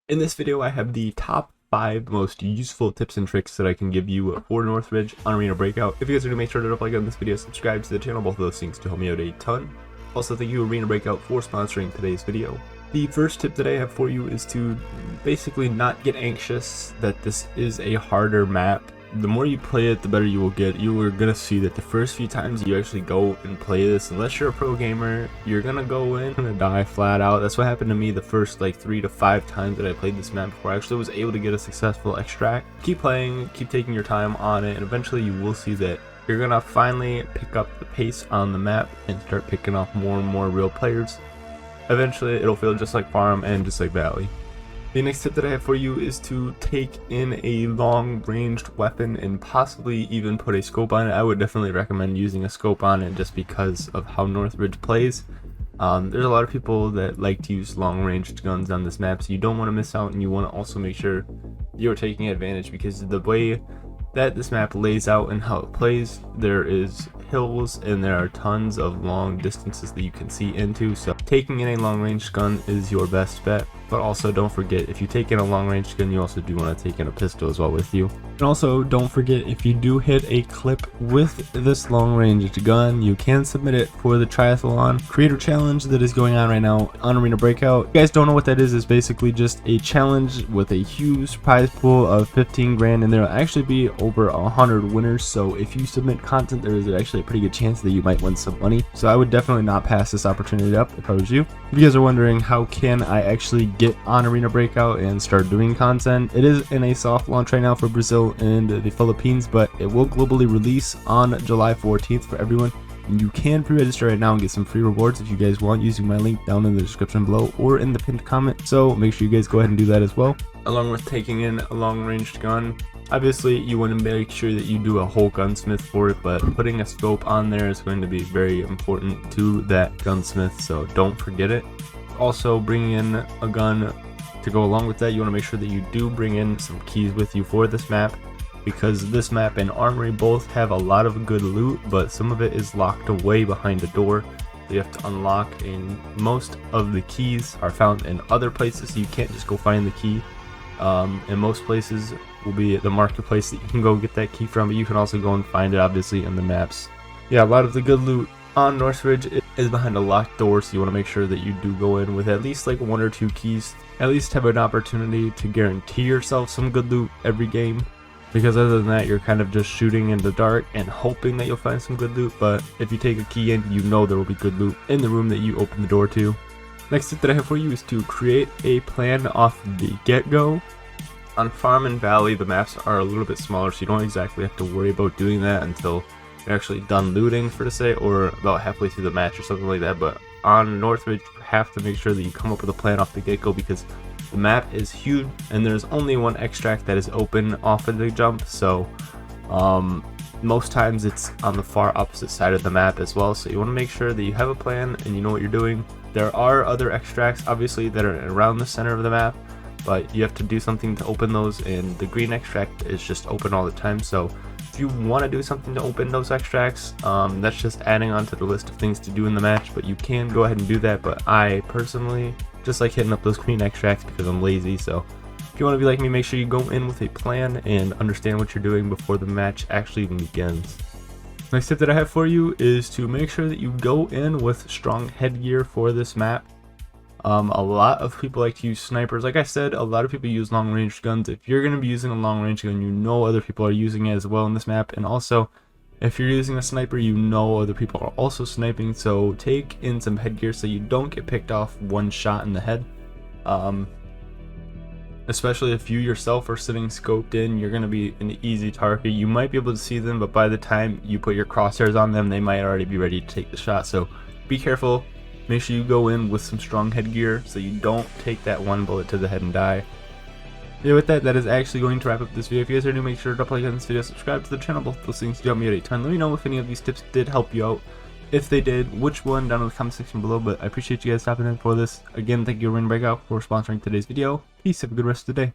In this video, I have the top 5 most useful tips and tricks that I can give you for Northridge on Arena Breakout. If you guys are new, make sure to like on this video, subscribe to the channel, both of those things to help me out a ton. Also, thank you Arena Breakout for sponsoring today's video. The first tip that I have for you is to basically not get anxious that this is a harder map. The more you play it, the better you will get. You are going to see that the first few times you actually go and play this, unless you're a pro gamer, you're going to go in and die flat out. That's what happened to me the first like 3 to 5 times that I played this map before I actually was able to get a successful extract. Keep playing, keep taking your time on it, and eventually you will see that you're going to finally pick up the pace on the map and start picking off more and more real players. Eventually it'll feel just like Farm and just like Valley. The next tip that I have for you is to take in a long-ranged weapon and possibly even put a scope on it. I would definitely recommend using a scope on it just because of how Northridge plays. There's a lot of people that like to use long-ranged guns on this map, so you don't want to miss out, and you want to also make sure you're taking advantage, because the way that this map lays out and how it plays, there is hills and there are tons of long distances that you can see into, so taking in a long-range gun is your best bet. But also don't forget, if you take in a long-range gun, you also do want to take in a pistol as well with you. And also don't forget, if you do hit a clip with this long-range gun, you can submit it for the triathlon creator challenge that is going on right now on Arena Breakout. If you guys don't know what that is basically just a challenge with a huge prize pool of 15 grand, and there'll actually be over 100 winners. So if you submit content, there is actually a pretty good chance that you might win some money. So I would definitely not pass this opportunity up if I was you. If you guys are wondering how can I actually get on Arena Breakout and start doing content, it is in a soft launch right now for Brazil and the Philippines, but it will globally release on July 14th for everyone. And you can pre-register right now and get some free rewards if you guys want, using my link down in the description below or in the pinned comment. So make sure you guys go ahead and do that as well. Along with taking in a long-ranged gun, obviously you want to make sure that you do a whole gunsmith for it, but putting a scope on there is going to be very important to that gunsmith, so don't forget it. Also, bringing in a gun to go along with that, you want to make sure that you do bring in some keys with you for this map, because this map and Armory both have a lot of good loot, but some of it is locked away behind a door that you have to unlock, and most of the keys are found in other places, so you can't just go find the key. In most places will be the marketplace that you can go get that key from, but you can also go and find it obviously in the maps. Yeah, a lot of the good loot on Northridge is behind a locked door, so you want to make sure that you do go in with at least like 1 or 2 keys. At least have an opportunity to guarantee yourself some good loot every game, because other than that you're kind of just shooting in the dark and hoping that you'll find some good loot. But if you take a key in, you know there will be good loot in the room that you open the door to. Next tip that I have for you is to create a plan off the get-go. On Farm and Valley, the maps are a little bit smaller, so you don't exactly have to worry about doing that until you're actually done looting, for to say, or about halfway through the match or something like that. But on Northridge, you have to make sure that you come up with a plan off the get-go, because the map is huge and there's only one extract that is open off of the jump, so most times it's on the far opposite side of the map as well. So you want to make sure that you have a plan and you know what you're doing. There are other extracts obviously that are around the center of the map, but you have to do something to open those, and the green extract is just open all the time. So if you want to do something to open those extracts, that's just adding on to the list of things to do in the match, but you can go ahead and do that. But I personally just like hitting up those green extracts because I'm lazy. So if you want to be like me, make sure you go in with a plan and understand what you're doing before the match actually even begins. Next tip that I have for you is to make sure that you go in with strong headgear for this map. A lot of people like to use snipers. Like I said, a lot of people use long-range guns. If you're going to be using a long-range gun, you know other people are using it as well in this map. And also, if you're using a sniper, you know other people are also sniping. So take in some headgear so you don't get picked off one shot in the head. Especially if you yourself are sitting scoped in, you're going to be an easy target. You might be able to see them, but by the time you put your crosshairs on them, they might already be ready to take the shot. So be careful. Make sure you go in with some strong headgear so you don't take that one bullet to the head and die. Yeah, with that is actually going to wrap up this video. If you guys are new, make sure to drop a like on this video, subscribe to the channel. Both those things do help me out a ton. Let me know if any of these tips did help you out. If they did, which one, down in the comment section below. But I appreciate you guys stopping in for this. Again, thank you Arena Breakout for sponsoring today's video. Peace, have a good rest of the day.